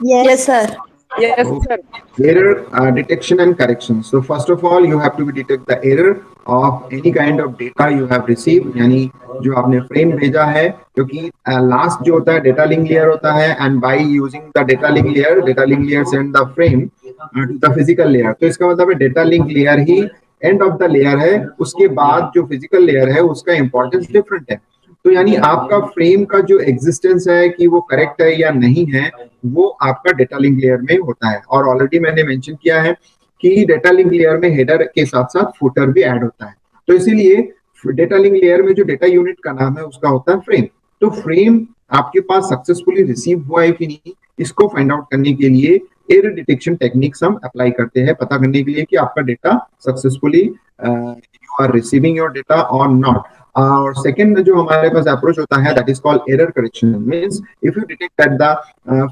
Yes, Yes. sir. Yes, Okay. sir. Error detection and correction. So first of all, you have to detect the error of any kind of data you have received, यानी जो आपने frame भेजा है, क्योंकि last जो होता है data link layer होता है, and by using the data link layer send the frame to the physical layer. तो इसका मतलब है डेटा लिंक लेयर ही एंड ऑफ द लेयर है, उसके बाद जो फिजिकल लेयर है उसका इंपॉर्टेंस डिफरेंट है. तो यानी आपका फ्रेम का जो एग्जिस्टेंस है कि वो करेक्ट है या नहीं है, वो आपका डेटा लिंक लेयर में होता है. और ऑलरेडी मैंने मेंशन किया है कि डेटा लिंक लेयर में हेडर के साथ साथ फुटर भी ऐड होता है. तो इसीलिए डेटा लिंक लेयर में जो डेटा यूनिट का नाम है उसका होता है फ्रेम. तो फ्रेम आपके पास सक्सेसफुली रिसीव हुआ है कि नहीं, इसको फाइंड आउट करने के लिए एरर डिटेक्शन टेक्निक्स हम अप्लाई करते हैं, पता करने के लिए कि आपका data successfully you are receiving your data और नॉट. और सेकंड जो हमारे पास अप्रोच होता है that is called error correction. Means if you detect that the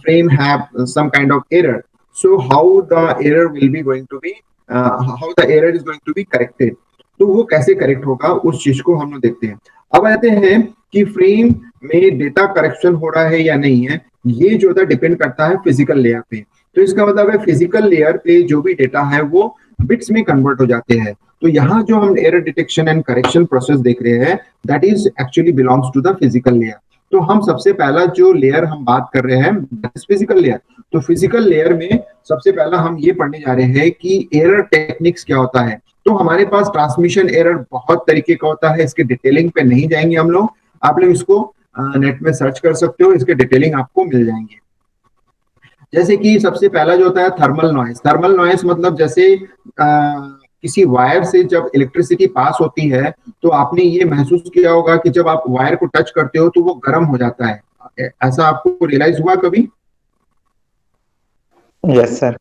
frame have some kind of error, so how the error will be going to be how the error is going to be corrected. तो वो कैसे correct होगा उस चीज को हम लोग देखते हैं. अब आते हैं कि फ्रेम में डेटा करेक्शन हो रहा है या नहीं है, ये जो होता है डिपेंड करता है फिजिकल लेयर पे. तो इसका मतलब है फिजिकल लेयर पे जो भी डेटा है वो बिट्स में कन्वर्ट हो जाते हैं. तो यहाँ जो हम error detection and correction process देख रहे हैं that is actually belongs to the physical layer. तो हम सबसे पहला जो लेयर हम बात कर रहे हैं फिजिकल लेयर. तो फिजिकल लेयर में सबसे पहला हम ये पढ़ने जा रहे हैं कि एरर टेक्निक्स क्या होता है. तो हमारे पास ट्रांसमिशन एरर बहुत तरीके का होता है, इसके डिटेलिंग पे नहीं जाएंगे हम लोग. आप लोग इसको नेट में सर्च कर सकते हो, इसके डिटेलिंग आपको मिल जाएंगे. जैसे कि सबसे पहला जो होता है थर्मल नॉइस. थर्मल नॉइस मतलब जैसे किसी वायर से जब इलेक्ट्रिसिटी पास होती है तो आपने ये महसूस किया होगा कि जब आप वायर को टच करते हो तो वो गर्म हो जाता है. ऐसा आपको रियलाइज हुआ कभी? Yes sir.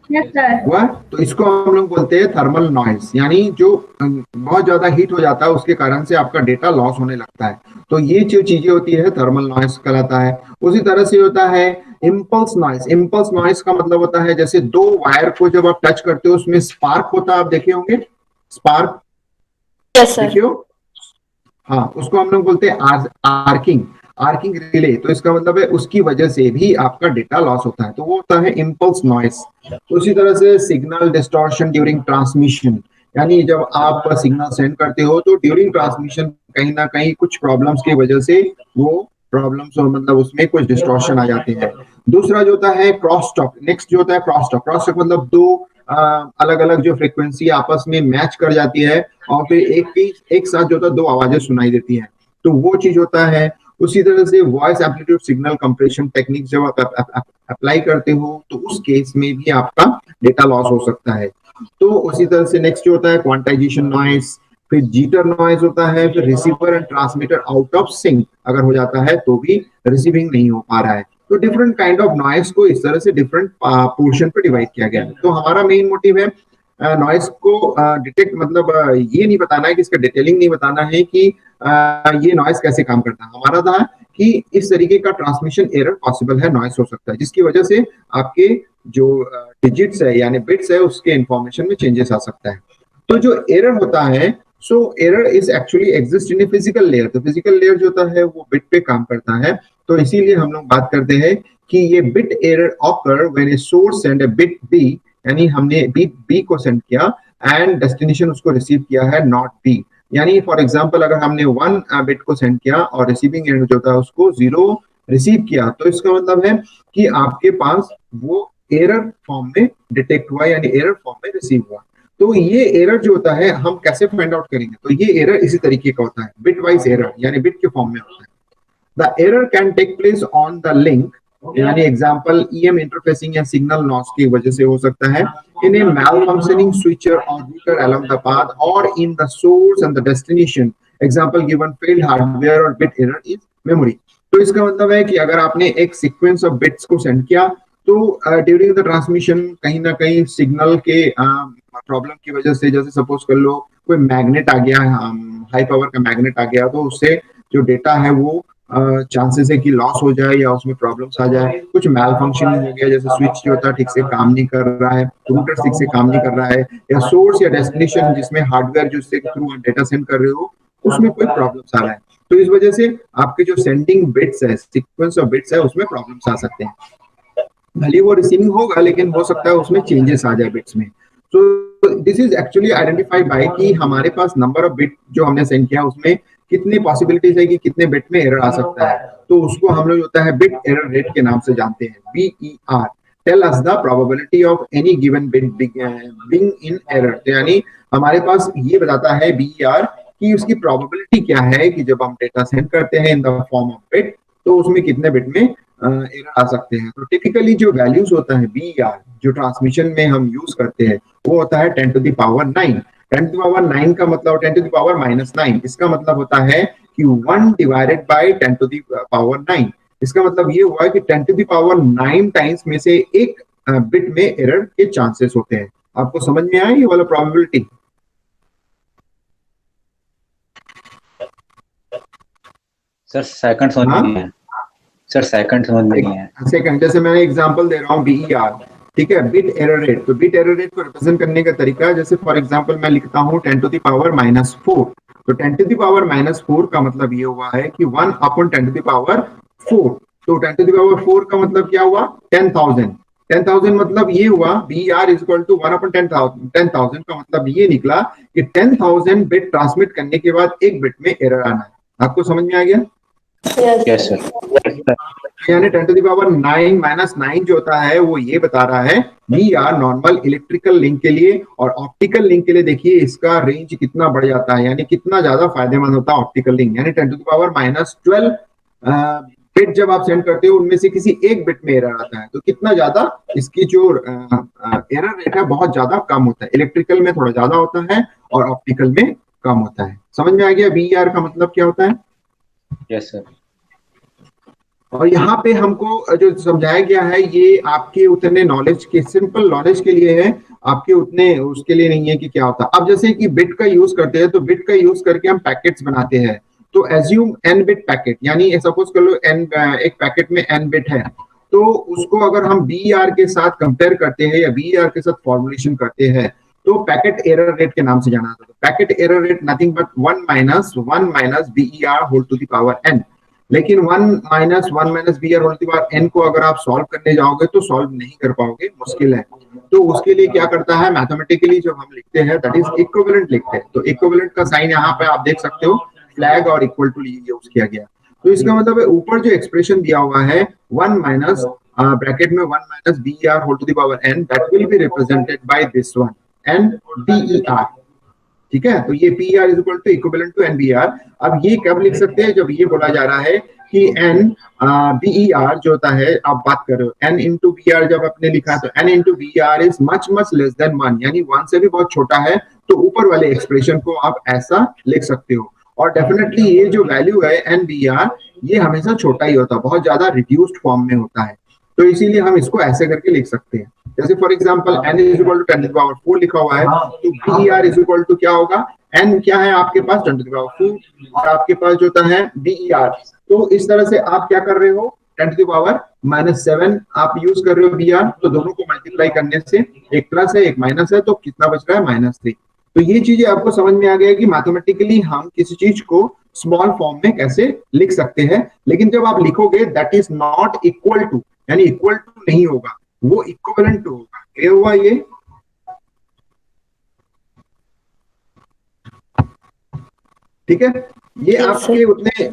Yes, sir. हुआ. तो इसको हम लोग बोलते हैं थर्मल नॉइस, यानी जो बहुत ज्यादा हीट हो जाता है उसके कारण से आपका डेटा लॉस होने लगता है. तो ये जो चीजें होती है थर्मल नॉइस कहलाता है. उसी तरह से होता है इम्पल्स नॉइस. इम्पल्स नॉइस का मतलब होता है जैसे दो वायर को जब आप टच करते हो उसमें स्पार्क होता है, आप देखे होंगे स्पार्क, Yes, sir. देखे हो? हाँ, उसको हम लोग बोलते हैं आर्किंग, आर्किंग रिले. तो इसका मतलब है उसकी वजह से भी आपका डेटा लॉस होता है, तो वो होता है इम्पल्स नॉइस. उसी तरह से सिग्नल डिस्टॉर्शन ड्यूरिंग ट्रांसमिशन, यानी जब आप सिग्नल सेंड करते हो तो ड्यूरिंग ट्रांसमिशन कहीं ना कहीं कुछ प्रॉब्लम्स की वजह से वो प्रॉब्लम्स मतलब उसमें कुछ डिस्टॉर्शन आ जाते हैं. दूसरा जो होता है क्रॉस टॉक. नेक्स्ट जो होता है क्रॉस टॉक. क्रॉस टॉक मतलब दो अलग अलग जो फ्रीक्वेंसी आपस में मैच कर जाती है और फिर एक साथ जो होता है दो आवाजें सुनाई देती है, तो वो चीज होता है. उसी तरह से voice amplitude signal compression technique जब आप अप्लाई करते हो तो उस केस में भी आपका डेटा लॉस हो सकता है. तो उसी तरह से नेक्स्ट जो होता है क्वांटाइजेशन नॉइस, फिर जीटर नॉइस होता है, फिर receiver and transmitter out of sync अगर हो जाता है तो भी रिसीविंग नहीं हो पा रहा है. तो डिफरेंट काइंड ऑफ नॉइस को इस तरह से डिफरेंट पोर्शन पे डिवाइड किया गया है. तो हमारा मेन मोटिव है नॉइस को डिटेक्ट, मतलब ये नहीं बताना है कि इसका डिटेलिंग नहीं बताना है कि ये नॉइस कैसे काम करता है. हमारा था कि इस तरीके का ट्रांसमिशन एरर पॉसिबल है, नॉइस हो सकता है जिसकी वजह से आपके जो डिजिट्स है यानी बिट्स है उसके इंफॉर्मेशन में चेंजेस आ सकता है. तो जो एरर होता है, so error is actually exist in a physical layer. तो फिजिकल लेयर जो होता है वो बिट पे काम करता है. तो इसीलिए हम लोग बात करते हैं कि ये bit error occur when a source send a bit B, यानी हमने बिट बी को सेंड किया एंड डेस्टिनेशन उसको रिसीव किया है नॉट बी. यानी फॉर एग्जांपल अगर हमने 1 बिट को सेंड किया और रिसीविंग एंड जो था उसको 0 रिसीव किया, तो इसका मतलब है कि आपके पास वो एरर फॉर्म में डिटेक्ट हुआ यानी एरर फॉर्म में रिसीव हुआ. तो ये एरर जो होता है हम कैसे फाइंड आउट करेंगे, तो ये एरर इसी तरीके का होता है, बिट वाइज एरर यानी बिट के फॉर्म में होता है. The error can take place on the link, यानी एग्जांपल ईएम इंटरफेसिंग या सिग्नल लॉस की वजह से हो सकता है, इन ए malfunctioning switcher or router along the path or in the source and the destination. Example given failed hardware or bit error is memory. तो इसका मतलब है कि अगर आपने एक सीक्वेंस ऑफ बिट्स को सेंड किया तो ड्यूरिंग द ट्रांसमिशन कहीं ना कहीं सिग्नल के प्रॉब्लम की वजह से, जैसे सपोज कर लो कोई मैग्नेट आ गया, हाई पावर का मैग्नेट आ गया, तो उससे जो डेटा है वो चांसेस है कि लॉस हो जाए या उसमें प्रॉब्लम्स आ जाए. कुछ मैल फंक्शनिंग हो गया, जैसे स्विच जो होता है ठीक से काम नहीं कर रहा है, रूटर ठीक से काम नहीं कर रहा है, या सोर्स या डेस्टिनेशन जिसमें हार्डवेयर जिससे थ्रू डेटा सेंड कर रहे हो उसमें कोई प्रॉब्लम्स आ रहा है, तो इस वजह से आपके जो सेंडिंग बिट्स है, सीक्वेंस ऑफ बिट्स है, उसमें प्रॉब्लम्स आ सकते हैं. भले वो रिसीविंग होगा लेकिन हो सकता है उसमें चेंजेस आ जाए बिट्स में। So this is actually identified by कि हमारे पास नंबर ऑफ बिट जो हमने सेंड किया उसमें कितनी पॉसिबिलिटीज है कि कितने बिट में एरर आ सकता है। तो उसको हम लोग होता है बिट एरर रेट के नाम से जानते हैं, BER। Tell us the probability of any given bit being in error. तो यानी हमारे पास ये बताता है BER कि उसकी प्रोबेबिलिटी क्या है कि जब हम डेटा सेंड करते हैं in the form of bit तो उसमें कितने बिट में एरर आ सकते हैं। तो टिपिकली जो वैल्यूज होता है BER जो ट्रांसमिशन में हम यूज करते हैं वो होता है 10 to the power 9। 10 to power 9 का मतलब 10 टू द पावर -9, इसका मतलब होता है कि 1 divided by 10 to the power 9। इसका मतलब ये हुआ कि 10 टू द पावर 9 टाइम्स में से एक बिट में एरर के चांसेस होते हैं। आपको समझ में आया ये वाला प्रोबेबिलिटी? सर सेकंड समझ में नहीं है। सर सेकंड समझ में नहीं है। सेकंड, जैसे मैंने एग्जांपल दे रहा हूँ BER, ठीक है, बिट एरर रेट। तो बिट एरर रेट को रिप्रेजेंट करने का तरीका, जैसे फॉर एग्जांपल मैं लिखता हूँ 10 टू द पावर -4। तो 10 टू द पावर -4 का मतलब ये हुआ है कि 1 अपॉन 10 टू द पावर 4। तो 10 टू द पावर 4 का मतलब क्या हुआ? 10,000। 10,000 मतलब ये हुआ BER is equal to 1 upon 10,000। 10,000 का मतलब ये निकला कि 10,000 बिट ट्रांसमिट करने के बाद एक बिट में एरर आना है। आपको समझ में आ गया? Yes sir. यानी 10 टू द पावर 9 -9 जो होता है वो ये बता रहा है BER नॉर्मल इलेक्ट्रिकल लिंक के लिए। और ऑप्टिकल लिंक के लिए देखिए इसका रेंज कितना बढ़ जाता है, यानी कितना ज्यादा फायदेमंद होता है ऑप्टिकल लिंक। यानी 10 टू द पावर -12 बिट जब आप सेंड करते हो उनमें से किसी एक बिट में एरर आता है तो कितना ज्यादा इसकी जो एरर रेट है बहुत ज्यादा कम होता है। इलेक्ट्रिकल में थोड़ा ज्यादा होता है और ऑप्टिकल में कम होता है। समझ में आ गया BER का मतलब क्या होता है? Yes sir. और यहाँ पे हमको जो समझाया गया है ये आपके उतने नॉलेज के, सिंपल नॉलेज के लिए है, आपके उतने उसके लिए नहीं है कि क्या होता है। अब जैसे कि बिट का यूज करते हैं तो बिट का यूज करके हम पैकेट्स बनाते हैं। तो एज्यूम n बिट पैकेट, यानी सपोज कर लो n, एक पैकेट में n बिट है। तो उसको अगर हम BER के साथ कंपेयर करते हैं या BER के साथ फॉर्मुलेशन करते हैं तो पैकेट एरर रेट के नाम से जाना जाता है। Packet error rate nothing but 1 minus BER whole to the power n। लेकिन 1 - 1 - BER whole to power n को अगर आप सॉल्व करने जाओगे तो सॉल्व नहीं कर पाओगे, मुश्किल है। तो उसके लिए क्या करता है, मैथमेटिकली जब हम लिखते हैं दैट इज इक्विवेलेंट लिखते हैं। तो इक्विवेलेंट का साइन यहाँ पे आप देख सकते हो, फ्लैग और इक्वल टू यूज किया गया। तो इसका मतलब है ऊपर जो एक्सप्रेशन दिया हुआ है 1 माइनस ब्रैकेट में 1 - BER whole to the power n, that will be represented by this one NBER। ठीक है, तो ये PER is equal to equivalent to NBER। अब ये कब लिख सकते हैं? जब ये बोला जा रहा है कि N BER जो होता है, आप बात कर रहे हो N इंटू BER जब आपने लिखा तो N into BER is much much less than 1, यानी 1 से भी बहुत छोटा है। तो ऊपर वाले एक्सप्रेशन को आप ऐसा लिख सकते हो। और डेफिनेटली ये जो वैल्यू है NBER ये हमेशा छोटा ही होता है, बहुत ज्यादा रिड्यूस्ड फॉर्म में होता है। तो इसीलिए हम इसको ऐसे करके लिख सकते हैं। जैसे for example n is equal to 10 to the power 4 लिखा हुआ है तो BER इज इक्वल टू क्या होगा? n क्या है आपके पास? 10 टू द पावर 4 और आपके पास जो होता है BER। तो इस तरह से आप क्या कर रहे हो, 10 टू द पावर -7 आप यूज कर रहे हो BER। तो दोनों को मल्टीप्लाई करने से एक प्लस है एक माइनस है, तो कितना बच रहा है? -3। तो ये चीजें आपको समझ में आ गया कि मैथमेटिकली हम किसी चीज को स्मॉल फॉर्म में कैसे लिख सकते हैं। लेकिन जब आप लिखोगे that is not equal to, यानी इक्वल टू नहीं होगा, वो इक्विवेलेंट टू होगा। क्लियर हुआ ये? ठीक है, ये आपके उतने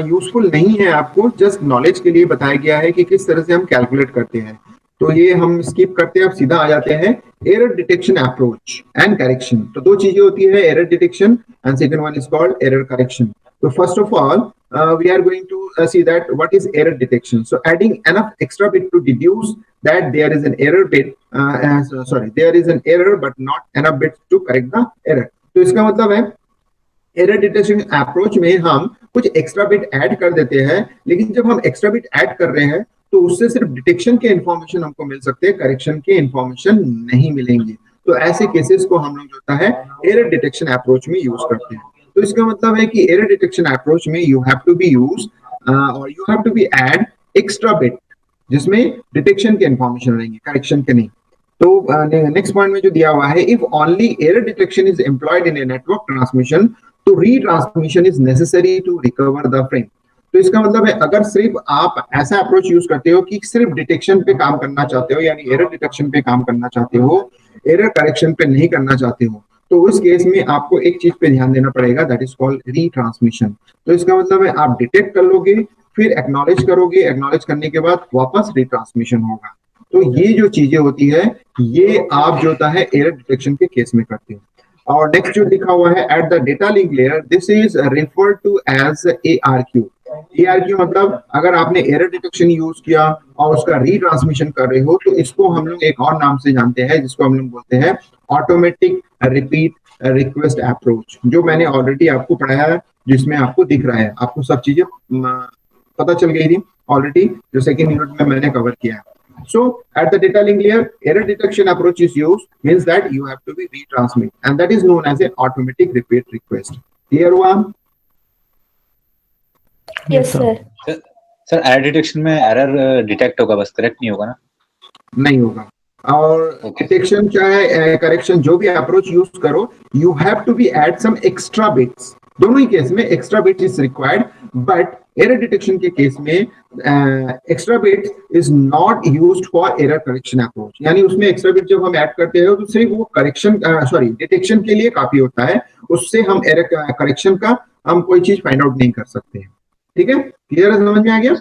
यूजफुल नहीं है, आपको जस्ट नॉलेज के लिए बताया गया है कि किस तरह से हम कैलकुलेट करते हैं। तो ये हम स्किप करते हैं, अब सीधा आ जाते हैं error detection approach and correction. तो दो चीजें होती है, error detection and second one is called error correction. तो first of all we are going to see that what is error detection. So adding enough extra bit to deduce that there is an error bit, there is an error but not enough bits to correct the error. तो इसका मतलब है error detection approach में हम कुछ extra bit add कर देते हैं, लेकिन जब हम एक्स्ट्रा बिट ऐड कर रहे हैं तो उससे सिर्फ डिटेक्शन के इंफॉर्मेशन हमको मिल सकते हैं, करेक्शन के इंफॉर्मेशन नहीं मिलेंगे। तो ऐसे केसेस को हम लोग जो होता है एरर डिटेक्शन अप्रोच में यूज करते हैं। तो इसका मतलब है कि एरर डिटेक्शन अप्रोच में you have to be use और you have to be add extra bit जिसमें डिटेक्शन के इंफॉर्मेशन रहेंगे, करेक्शन के नहीं। तो नेक्स्ट पॉइंट में जो दिया हुआ है, if only error detection is employed in a network transmission तो retransmission is necessary to recover the frame. तो इसका मतलब है अगर सिर्फ आप ऐसा अप्रोच यूज करते हो कि सिर्फ डिटेक्शन पे काम करना चाहते हो, यानी एरर डिटेक्शन पे काम करना चाहते हो, एरर करेक्शन पे नहीं करना चाहते हो, तो उस केस में आपको एक चीज पे ध्यान देना पड़ेगा, दैट इज कॉल्ड रीट्रांसमिशन। तो इसका मतलब है आप डिटेक्ट कर लोगे, फिर एक्नॉलेज करोगे, एक्नॉलेज करने के बाद वापस रिट्रांसमिशन होगा। तो ये जो चीजें होती है, ये आप जो होता है एरर डिटेक्शन के केस में करते हो। और नेक्स्ट जो लिखा हुआ है at the data link layer, this is referred to as ARQ। ARQ मतलब अगर आपने एरर डिटेक्शन यूज किया और उसका रीट्रांसमिशन कर रहे हो, तो इसको हम लोग एक और नाम से जानते हैं, जिसको हम लोग बोलते हैं ऑटोमेटिक रिपीट रिक्वेस्ट अप्रोच, जो मैंने ऑलरेडी आपको पढ़ाया है, जिसमें आपको दिख रहा है, आपको सब चीजें पता चल गई थी ऑलरेडी, जो सेकेंड यूनिट में मैंने कवर किया है। So at the data link layer, error detection approach is used, means that you have to be retransmit, and that is known as an automatic repeat request. Clear हुआ? Yes, sir. Sir error detection में error detect होगा बस, correct नहीं होगा ना? नहीं होगा। और Okay. डिटेक्शन चाहे करेक्शन, जो भी अप्रोच यूज करो, you have to be add some extra bits. दोनों ही केस में extra bit is required, but error detection के केस में extra bit is not used for error correction approach. यानी उसमें एक्स्ट्रा बिट जब हम ऐड करते हैं तो सिर्फ वो करेक्शन डिटेक्शन के लिए काफी होता है, उससे हम एरर करेक्शन का हम कोई चीज फाइंड आउट नहीं कर सकते हैं। ठीक है, क्लियर है, समझ में आ गया?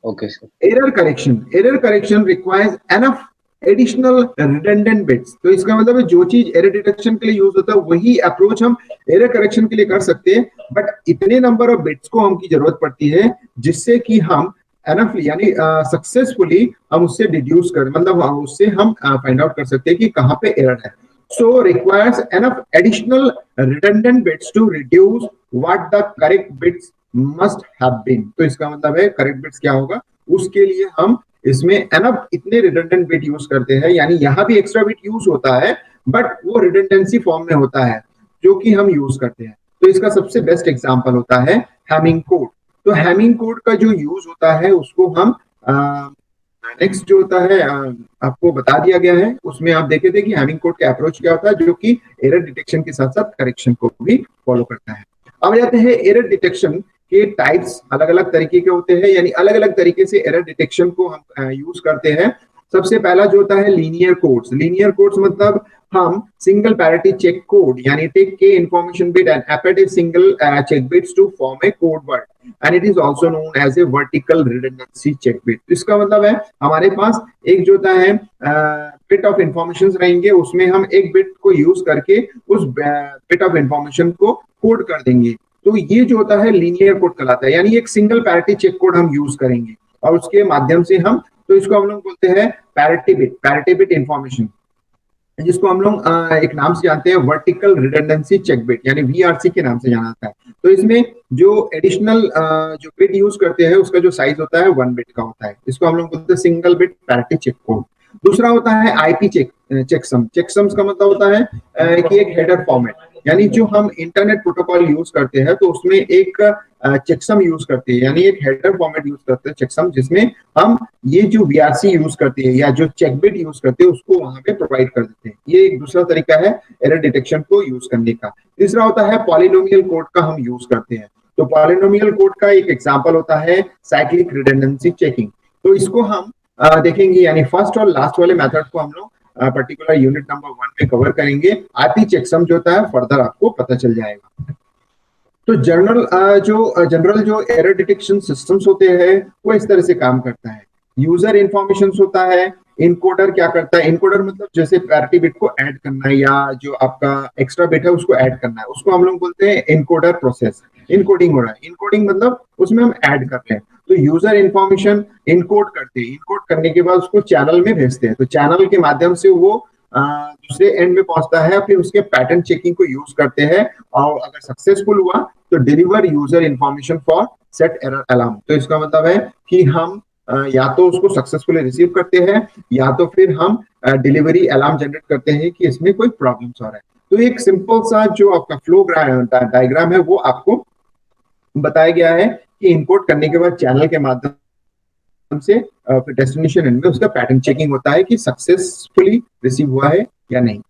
Okay sir. Error correction requires enough additional redundant bits. तो इसका मतलब है जो चीज एरर डिटेक्शन के लिए यूज होता है वही अप्रोच हम एरर करेक्शन के लिए कर सकते हैं, बट इतने नंबर ऑफ बिट्स को हमकी जरूरत पड़ती है जिससे कि हम एनफ यानी सक्सेसफुली हम उससे डिड्यूस कर, मतलब उससे हम फाइंड आउट कर सकते हैं कि कहाँ पे एरर है। So requires enough additional redundant bits to reduce what the correct bits must have been. तो इसका मतलब है करेक्ट बिट्स क्या होगा, उसके लिए हम इसमें एनफ इतने रिडंडेंट बिट यूज करते हैं, यानी यहाँ भी एक्स्ट्रा बिट यूज होता है, बट वो रिडंडेंसी फॉर्म में होता है जो कि हम यूज करते हैं। तो इसका सबसे बेस्ट एग्जांपल होता है हैमिंग कोड। तो हैमिंग कोड का जो यूज होता है उसको हम नेक्स्ट जो होता है आपको बता दिया गया है, उसमें आप देखे थे कि हैमिंग कोड का अप्रोच क्या होता है, जो कि एरर डिटेक्शन के साथ साथ करेक्शन को भी फॉलो करता है। अब जाते हैं एरर डिटेक्शन के टाइप्स, अलग अलग तरीके के होते हैं, यानी अलग अलग तरीके से एरर डिटेक्शन को हम यूज करते हैं। सबसे पहला जो होता है लीनियर कोड्स। लीनियर कोड्स मतलब हम सिंगल पैरिटी चेक कोड, यानी टेक के information bit and append a single check bits to form a code word, and it is also known as a vertical redundancy check bit। इसका मतलब है हमारे पास एक जो होता है बिट ऑफ इंफॉर्मेशन रहेंगे, उसमें हम एक बिट को यूज करके उस बिट ऑफ इंफॉर्मेशन को कोड कर देंगे। तो ये जो होता है लीनियर कोड कहलाता है, यानी एक सिंगल पैरिटी चेक कोड हम यूज करेंगे और उसके माध्यम से हम, तो इसको हम लोग बोलते हैं पैरिटी बिट इंफॉर्मेशन, जिसको हम लोग एक नाम से जानते हैं वर्टिकल रिडंडेंसी चेक बिट, यानी VRC के नाम से जाना जाता है। तो इसमें जो एडिशनल जो बिट यूज करते हैं उसका जो साइज होता है 1 बिट का होता है, इसको हम लोग बोलते हैं single bit parity check code. दूसरा होता है IP चेकसम। चेकसम्स का मतलब होता है कि एक हेडर फॉर्मेट, यानी जो हम इंटरनेट प्रोटोकॉल यूज करते हैं तो उसमें एक चेकसम यूज करते हैं, यानी एक हेडर फॉर्मेट यूज करते हैं चेकसम, जिसमें हम ये जो VRC यूज करते हैं या जो चेकबिट यूज करते हैं उसको वहां पे प्रोवाइड कर देते हैं। ये एक दूसरा तरीका है एरर डिटेक्शन को यूज करने का। तीसरा होता है पॉलिनोमियल कोड का हम यूज करते हैं। तो पॉलिनोमियल कोड का एक एग्जांपल होता है साइक्लिक रिडंडेंसी चेकिंग। तो इसको हम देखेंगे, यानी फर्स्ट और लास्ट वाले मेथड को हम लोग पर्टिकुलर यूनिट नंबर 1 में कवर करेंगे। IP चेकसम जो होता है फर्दर आपको पता चल जाएगा। तो जनरल जो एरर डिटेक्शन सिस्टम्स होते हैं वो इस तरह से काम करता है। यूजर इंफॉर्मेशन होता है, इनकोडर क्या करता है, इनकोडर मतलब जैसे पैरिटी बिट को ऐड करना है या जो आपका एक्स्ट्रा बिट है उसको ऐड करना है, उसको हम लोग बोलते हैं इनकोडर प्रोसेस। इनकोडिंग हो रहा है, इनकोडिंग मतलब उसमें हम ऐड कर रहे हैं। तो यूजर इंफॉर्मेशन इनकोड करते हैं, इनकोड करने के बाद उसको चैनल में भेजते हैं, तो चैनल के माध्यम से वो दूसरे एंड में पहुंचता है, फिर उसके पैटर्न चेकिंग को यूज करते हैं और अगर सक्सेसफुल हुआ तो deliver user information for set error alarm. तो इसका मतलब है कि हम या तो उसको सक्सेसफुली रिसीव करते हैं या तो फिर हम डिलीवरी अलार्म जनरेट करते हैं कि इसमें कोई प्रॉब्लम्स आ रहा है। तो एक सिंपल सा जो आपका फ्लो डायग्राम है वो आपको बताया गया है कि इनपुट करने के बाद चैनल के माध्यम से फिर डेस्टिनेशन एंड में उसका पैटर्न चेकिंग होता है कि सक्सेसफुली रिसीव हुआ है या नहीं।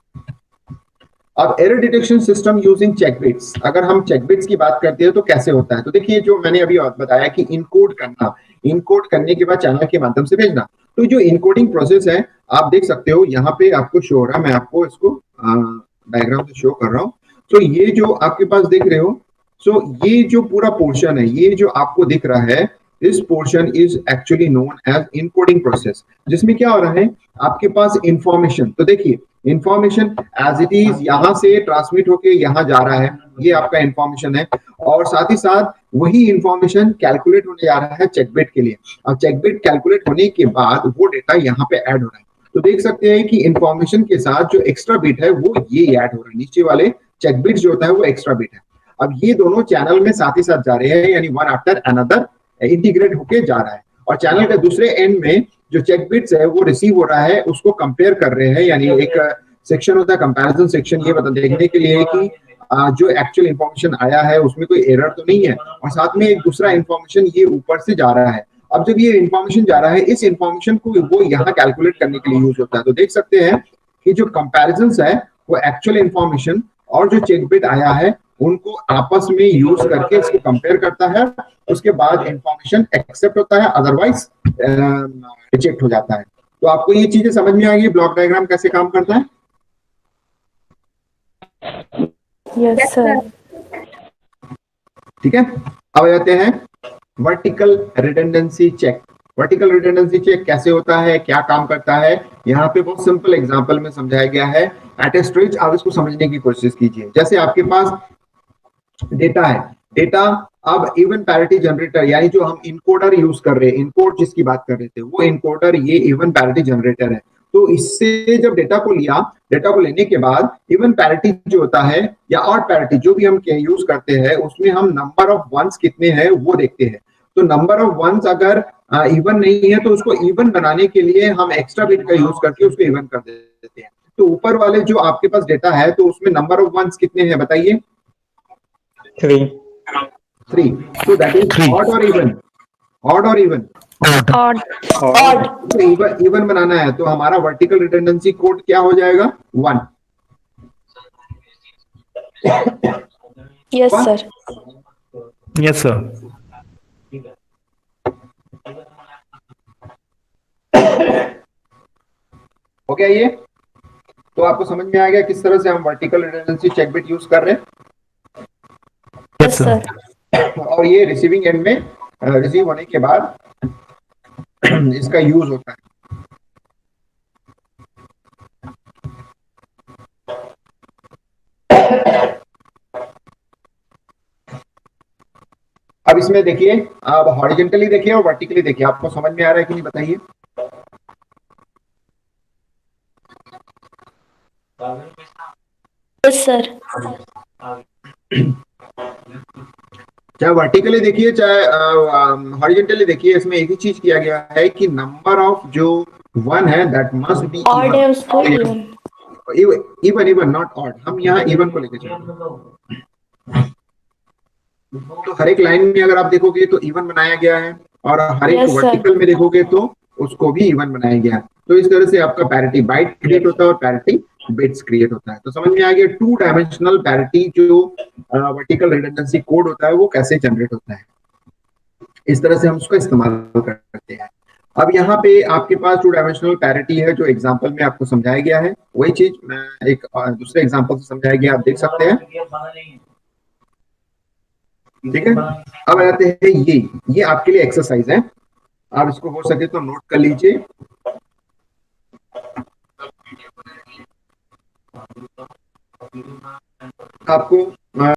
अब error detection system using check bits, अगर हम चेक बिट्स की बात करते हैं तो कैसे होता है, तो देखिए जो मैंने अभी बताया कि इनकोड करना, इनकोड करने के बाद चैनल के माध्यम से भेजना, तो जो इनकोडिंग प्रोसेस है आप देख सकते हो यहाँ पे आपको शो हो रहा है, मैं आपको इसको डायग्राम से शो कर रहा हूँ। तो ये जो आपके पास देख रहे हो, सो ये जो पूरा पोर्शन है, ये जो आपको दिख रहा है, this portion is actually known as encoding process, जिसमें क्या हो रहा है आपके पास इंफॉर्मेशन, तो देखिए इंफॉर्मेशन एज इट इज यहाँ से ट्रांसमिट होके यहाँ जा रहा है, ये आपका इंफॉर्मेशन है, और साथ ही साथ वही इंफॉर्मेशन कैलकुलेट होने जा रहा है चेकबिट के लिए, और चेकबिट कैलकुलेट होने के बाद वो डेटा यहाँ पे ऐड हो रहा है। तो देख सकते हैं कि इंफॉर्मेशन के साथ जो एक्स्ट्रा बिट है वो ये ऐड हो रहा है, नीचे वाले चेकबिट जो होता है वो एक्स्ट्रा बिट है। अब ये दोनों चैनल में साथ ही साथ जा रहे हैं, यानी वन आफ्टर अनदर इंटीग्रेट होके जा रहा है, और चैनल के दूसरे एंड में जो चेक बिट्स है वो रिसीव हो रहा है, उसको कंपेयर कर रहे हैं, यानी एक सेक्शन होता है कंपैरिजन सेक्शन, ये बता देखने के लिए कि जो एक्चुअल इंफॉर्मेशन आया है उसमें कोई एरर तो नहीं है, और साथ में एक दूसरा इंफॉर्मेशन ये ऊपर से जा रहा है। अब जब ये इंफॉर्मेशन जा रहा है, इस इंफॉर्मेशन को वो यहाँ कैलकुलेट करने के लिए यूज होता है। तो देख सकते हैं कि जो कंपैरिजन है वो एक्चुअल इंफॉर्मेशन और जो चेक बिट आया है उनको आपस में यूज करके इसको कंपेयर करता है, उसके बाद इंफॉर्मेशन एक्सेप्ट होता है, अदरवाइज रिजेक्ट हो जाता है। तो आपको ये चीजें समझ में आ गई, ब्लॉक डायग्राम कैसे काम करता है? Yes sir. ठीक है, अब आ जाते हैं vertical redundancy check. Vertical redundancy check कैसे होता है, क्या काम करता है, यहाँ पे बहुत सिंपल एग्जांपल में समझाया गया है। एट ए स्ट्रेच आप इसको समझने की कोशिश कीजिए। जैसे आपके पास डेटा है, डेटा अब इवन पैरिटी जनरेटर, यानी जो हम इनकोडर यूज कर रहे हैं, इनकोड जिसकी बात कर रहे थे, वो इनकोडर ये इवन पैरिटी जनरेटर है। तो इससे जब डेटा को लिया, डेटा को लेने के बाद इवन पैरिटी जो होता है या ऑड पैरिटी जो भी हम यूज करते हैं, उसमें हम नंबर ऑफ वंस कितने हैं वो देखते हैं। तो नंबर ऑफ वंस अगर इवन नहीं है तो उसको इवन बनाने के लिए हम एक्स्ट्रा बिट का यूज करके उसको इवन कर देते हैं। तो ऊपर वाले जो आपके पास डेटा है, तो उसमें नंबर ऑफ वंस कितने हैं बताइए? 3। So that is odd or even? Odd or even? Odd. Odd. Even बनाना है तो हमारा वर्टिकल रिडंडेंसी कोड क्या हो जाएगा? 1। Yes sir. Yes sir. हो गया ये? तो आपको समझ में आ गया किस तरह से हम vertical redundancy check bit use कर रहे हैं? Yes sir. और ये रिसीविंग एंड में रिसीव होने के बाद इसका यूज होता है। अब इसमें देखिए, अब हॉरिजॉन्टली देखिए और वर्टिकली देखिए, आपको समझ में आ रहा है कि नहीं बताइए? Yes sir. चाहे वर्टिकली देखिए चाहे हॉरिजॉन्टली देखिए, इसमें एक ही चीज किया गया है कि नंबर ऑफ जो 1 है दैट मस्ट बी ऑड है उसको even. Even, even not odd, हम यहाँ इवन को लेके चलेंगे। तो हर एक लाइन में अगर आप देखोगे तो इवन बनाया गया है, और हर एक Yes, sir. वर्टिकल में देखोगे तो उसको भी इवन बनाया गया है। तो इस तरह से आपका पैरिटी बाइट क्रिएट होता है और पैरिटी बिट्स क्रिएट होता है। तो समझ में आ गया 2 डायमेंशनल पैरिटी जो वर्टिकल रिडंडेंसी कोड होता है वो कैसे जनरेट होता है। इस तरह से हम उसका इस्तेमाल करते हैं। अब यहाँ पे आपके पास 2 डायमेंशनल पैरिटी है जो एग्जांपल में आपको समझाया गया है, वही चीज मैं एक दूसरे एग्जांपल से समझाया गया, आप देख सकते हैं। ठीक है, अब आते हैं ये आपके लिए एक्सरसाइज है, आप इसको हो सके तो नोट कर लीजिए। आपको